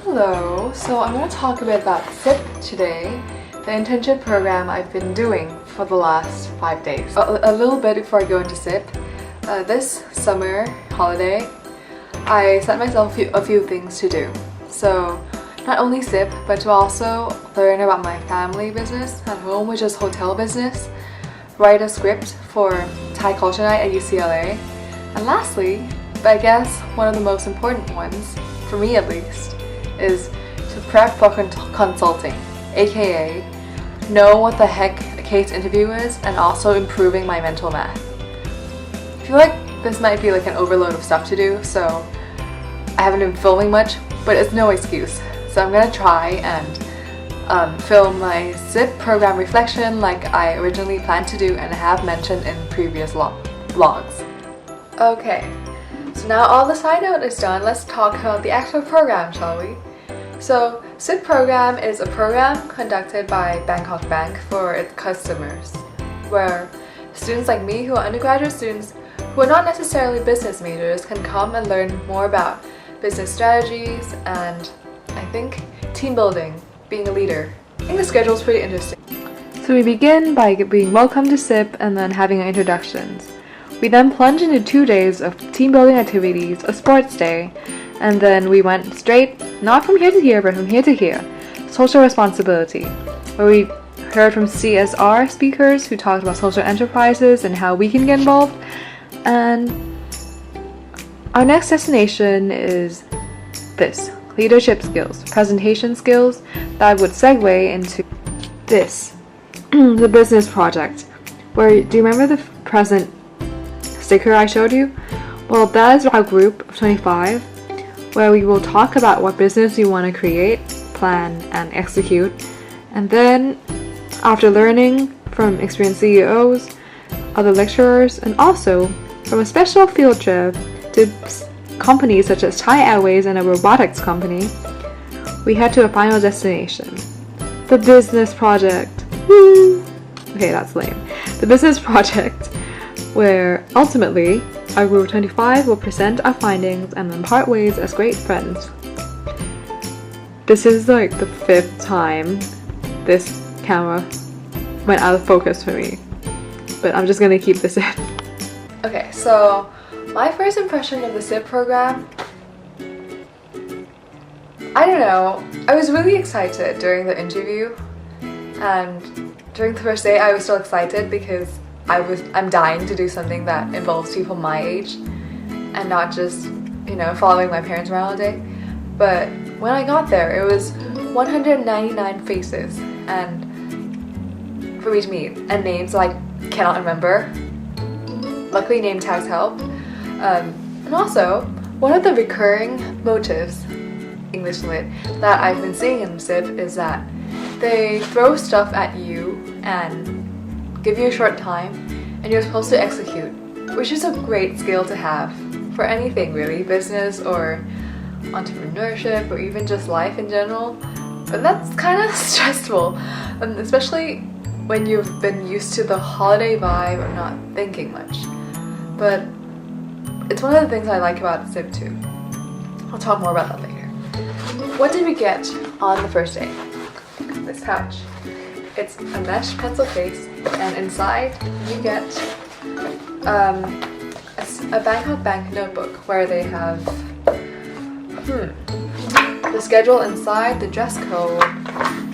Hello, so I'm going to talk a bit about SIP today, the internship program I've been doing for the last 5 days. A little bit before I go into SIP, this summer holiday, I set myself a few things to do. So not only SIP, but to also learn about my family business at home, which is hotel business, write a script for Thai Culture Night at UCLA, and lastly, but I guess one of the most important ones, for me at least, is to prep for consulting, aka know what the heck a case interview is and also improving my mental math. I feel like this might be like an overload of stuff to do, so I haven't been filming much, but it's no excuse. So I'm gonna try and film my SIP program reflection like I originally planned to do and have mentioned in previous vlogs. Okay, so now all the side note is done, let's talk about the actual program, shall we? So, SIP program is a program conducted by Bangkok Bank for its customers, where students like me who are undergraduate students who are not necessarily business majors can come and learn more about business strategies and, I think, team building, being a leader. I think the schedule is pretty interesting. So we begin by being welcome to SIP and then having our introductions. We then plunge into 2 days of team building activities, a sports day, and then we went straight, not from here to here, but from here to here, social responsibility, where we heard from CSR speakers who talked about social enterprises and how we can get involved. And our next destination is this, leadership skills, presentation skills that would segue into this, the business project, where, do you remember the present sticker I showed you? Well, that is our group of 25, where we will talk about what business you want to create, plan, and execute. And then, after learning from experienced CEOs, other lecturers, and also from a special field trip to companies such as Thai Airways and a robotics company, we head to a final destination, the business project. Woo! Okay, that's lame. The business project, where ultimately our group of 25 will present our findings and then part ways as great friends. This is like the 5th time this camera went out of focus for me, but I'm just gonna keep this in. Okay, so my first impression of the SIP program, I don't know, I was really excited during the interview, and during the first day I was still excited because I'm dying to do something that involves people my age and not just, following my parents around all day. But when I got there, it was 199 faces and for me to meet, and names I cannot remember. Luckily, name tags helped. And also, one of the recurring motives, English Lit, that I've been seeing in SIP is that they throw stuff at you and give you a short time and you're supposed to execute, which is a great skill to have for anything really, business or entrepreneurship or even just life in general. But that's kind of stressful, especially when you've been used to the holiday vibe of not thinking much. But it's one of the things I like about SIP too. I'll talk more about that later. What did we get on the first day? This pouch. It's a mesh pencil case, and inside you get a Bangkok Bank notebook where they have the schedule inside, the dress code,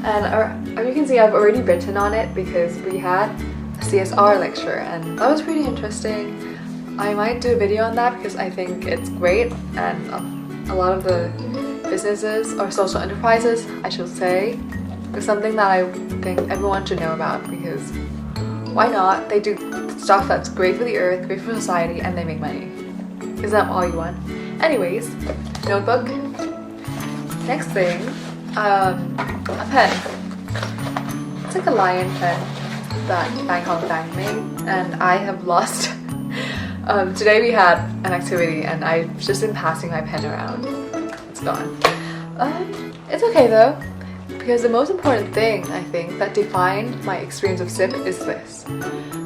and as you can see, I've already written on it because we had a CSR lecture and that was pretty interesting. I might do a video on that because I think it's great, and a lot of the businesses or social enterprises, I should say, is something that I think everyone should know about because why not? They do stuff that's great for the earth, great for society, and they make money. Isn't that all you want? Anyways, notebook. Next thing, a pen. It's like a lion pen that Bangkok Bank made, and I have lost. Today we had an activity and I've just been passing my pen around. It's gone. It's okay though, because the most important thing, I think, that defined my experience of SIP is this.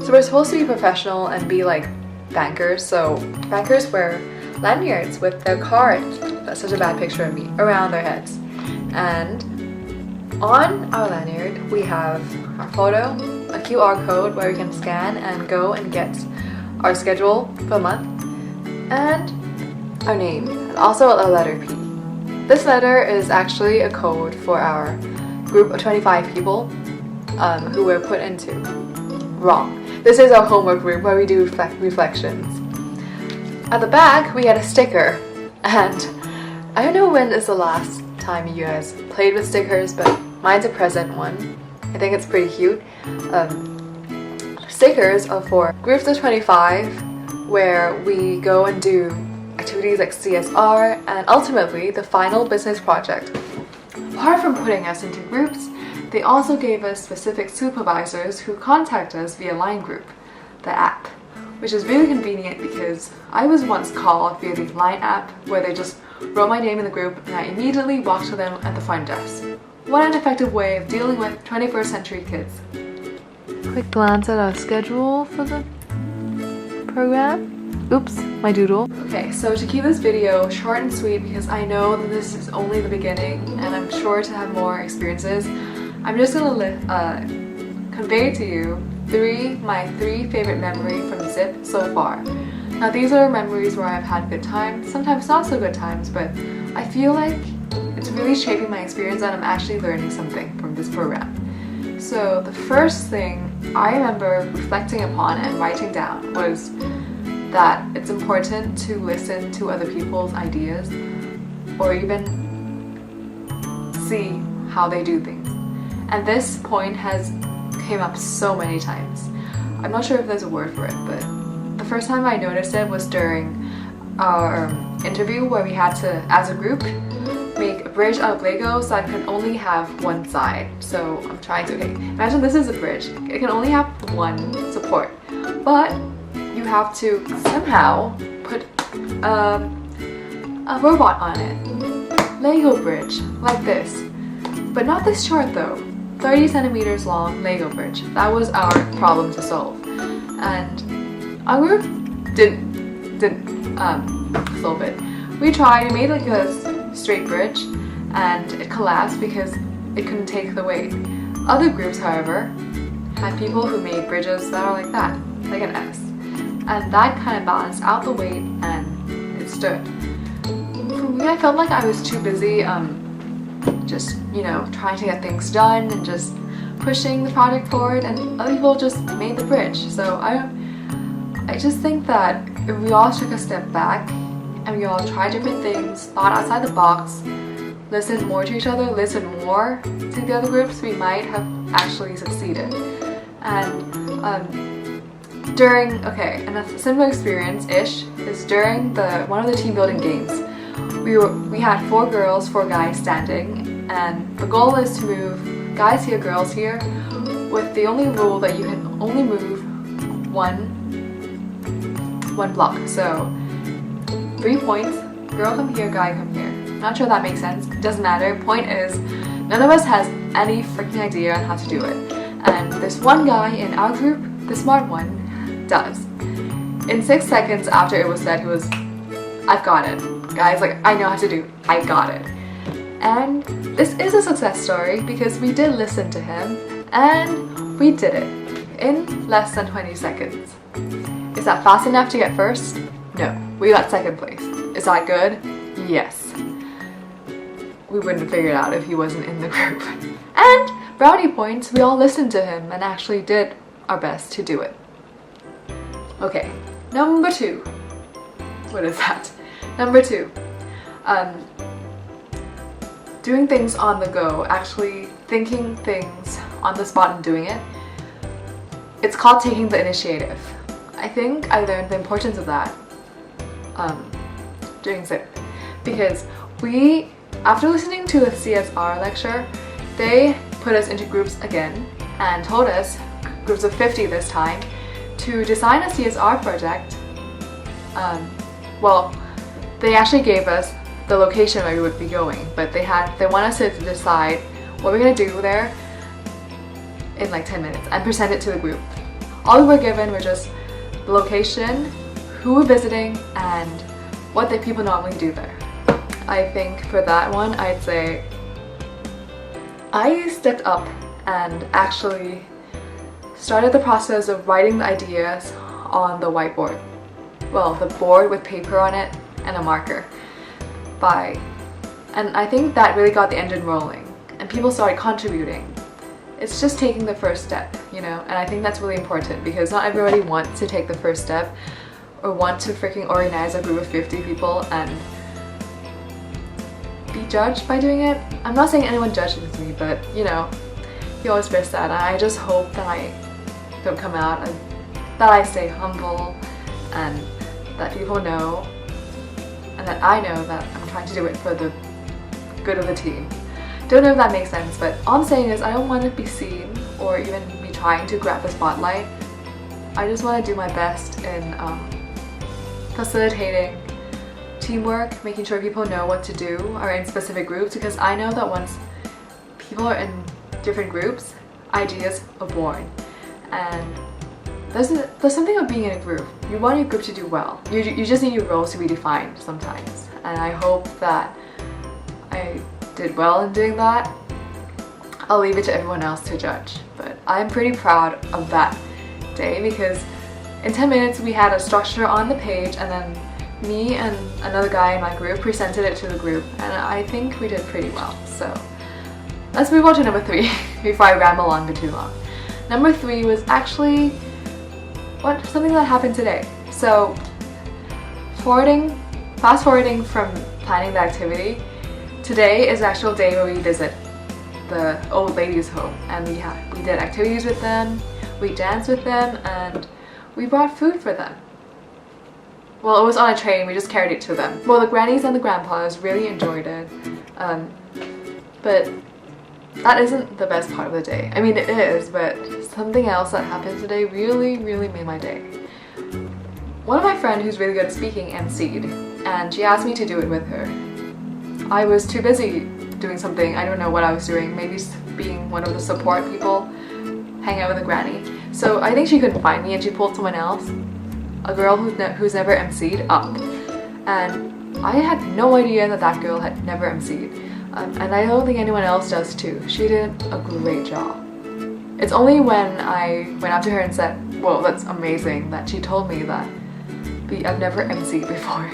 So we're supposed to be professional and be like bankers, so bankers wear lanyards with their card, that's such a bad picture of me, around their heads. And on our lanyard we have our photo, a QR code where we can scan and go and get our schedule for the month, and our name, and also a letter P. This letter is actually a code for our group of 25 people who were put into. Wrong. This is our homework group where we do reflections. At the back we had a sticker, and I don't know when is the last time you guys played with stickers, but mine's a present one. I think it's pretty cute. Stickers are for groups of 25 where we go and do activities like CSR and ultimately the final business project. Apart from putting us into groups, they also gave us specific supervisors who contact us via Line Group, the app, which is really convenient because I was once called via the Line app where they just wrote my name in the group and I immediately walked to them at the front desk. What an effective way of dealing with 21st century kids. Quick glance at our schedule for the program. Oops, my doodle. Okay, so to keep this video short and sweet, because I know that this is only the beginning and I'm sure to have more experiences, I'm just gonna convey to you my three favorite memories from ZIP so far. Now these are memories where I've had good times, sometimes not so good times, but I feel like it's really shaping my experience and I'm actually learning something from this program. So the first thing I remember reflecting upon and writing down was that it's important to listen to other people's ideas or even see how they do things. And this point has came up so many times. I'm not sure if there's a word for it, but the first time I noticed it was during our interview where we had to, as a group, make a bridge out of Legos that can only have one side. So I'm trying to, okay, imagine this is a bridge. It can only have one support, but you have to somehow put a robot on it. Lego bridge, like this. But not this short though. 30 centimeters long Lego bridge. That was our problem to solve. And our group didn't solve it. We tried, we made like a straight bridge and it collapsed because it couldn't take the weight. Other groups, however, had people who made bridges that are like that, like an S. And that kind of balanced out the weight and it stood. For me, I felt like I was too busy just, you know, trying to get things done and just pushing the project forward, and other people just made the bridge. So I just think that if we all took a step back and we all tried different things, thought outside the box, listened more to each other, listened more to the other groups, we might have actually succeeded. And and a similar experience-ish is during one of the team building games. We had 4 girls, 4 guys standing, and the goal is to move guys here, girls here, with the only rule that you can only move one block. So 3 points, girl come here, guy come here. Not sure that makes sense, it doesn't matter. Point is, none of us has any freaking idea on how to do it. And this one guy in our group, the smart one, does. In 6 seconds after it was said, he was, I've got it. Guys, like, I know how to do, I got it. And this is a success story because we did listen to him and we did it in less than 20 seconds. Is that fast enough to get first? No, we got second place. Is that good? Yes. We wouldn't have figured it out if he wasn't in the group. And brownie points, we all listened to him and actually did our best to do it. Okay, number 2. What is that? Number 2. Doing things on the go, actually thinking things on the spot and doing it. It's called taking the initiative. I think I learned the importance of that during ZIP, because after listening to the CSR lecture, they put us into groups again and told us, groups of 50 this time, to design a CSR project. Well, they actually gave us the location where we would be going, but they want us to decide what we're gonna do there in like 10 minutes and present it to the group. All we were given were just the location, who we're visiting, and what the people normally do there. I think for that one, I'd say I stepped up and actually started the process of writing the ideas on the whiteboard. Well, the board with paper on it and a marker. And I think that really got the engine rolling and people started contributing. It's just taking the first step, you know, and I think that's really important because not everybody wants to take the first step or want to freaking organize a group of 50 people and be judged by doing it. I'm not saying anyone judges me, but you know, you always risk that, and I just hope that I don't come out and that I stay humble and that people know and that I know that I'm trying to do it for the good of the team. Don't know if that makes sense, but all I'm saying is I don't want to be seen or even be trying to grab the spotlight. I just want to do my best in facilitating teamwork, making sure people know what to do or in specific groups, because I know that once people are in different groups, ideas are born. And there's something of being in a group. You want your group to do well. You just need your roles to be defined sometimes. And I hope that I did well in doing that. I'll leave it to everyone else to judge. But I'm pretty proud of that day because in 10 minutes we had a structure on the page and then me and another guy in my group presented it to the group and I think we did pretty well. So let's move on to number 3 before I ramble on for too long. Number 3 was actually something that happened today. So fast forwarding from planning the activity, today is the actual day where we visit the old ladies' home and we did activities with them, we danced with them, and we brought food for them. Well, it was on a train, we just carried it to them. Well, the grannies and the grandpas really enjoyed it, but that isn't the best part of the day. I mean, it is, but something else that happened today really made my day. One of my friends who's really good at speaking emceed, and she asked me to do it with her. I was too busy doing something, I don't know what I was doing, maybe being one of the support people, hanging out with a granny. So I think she couldn't find me and she pulled someone else, a girl who's never emceed, up. And I had no idea that girl had never emceed. And I don't think anyone else does too. She did a great job. It's only when I went up to her and said, "Whoa, that's amazing," that she told me that I've never emceed before.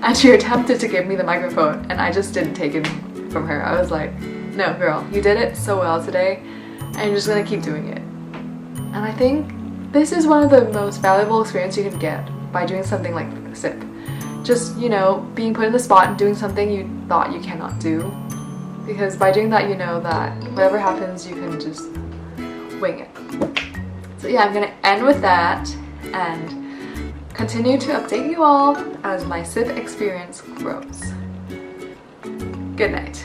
And she attempted to give me the microphone and I just didn't take it from her. I was like, "No girl, you did it so well today and you're just gonna keep doing it." And I think this is one of the most valuable experiences you can get by doing something like SIP. Just, you know, being put in the spot and doing something you thought you cannot do. Because by doing that, you know that whatever happens, you can just wing it. So yeah, I'm gonna end with that and continue to update you all as my SIP experience grows. Good night.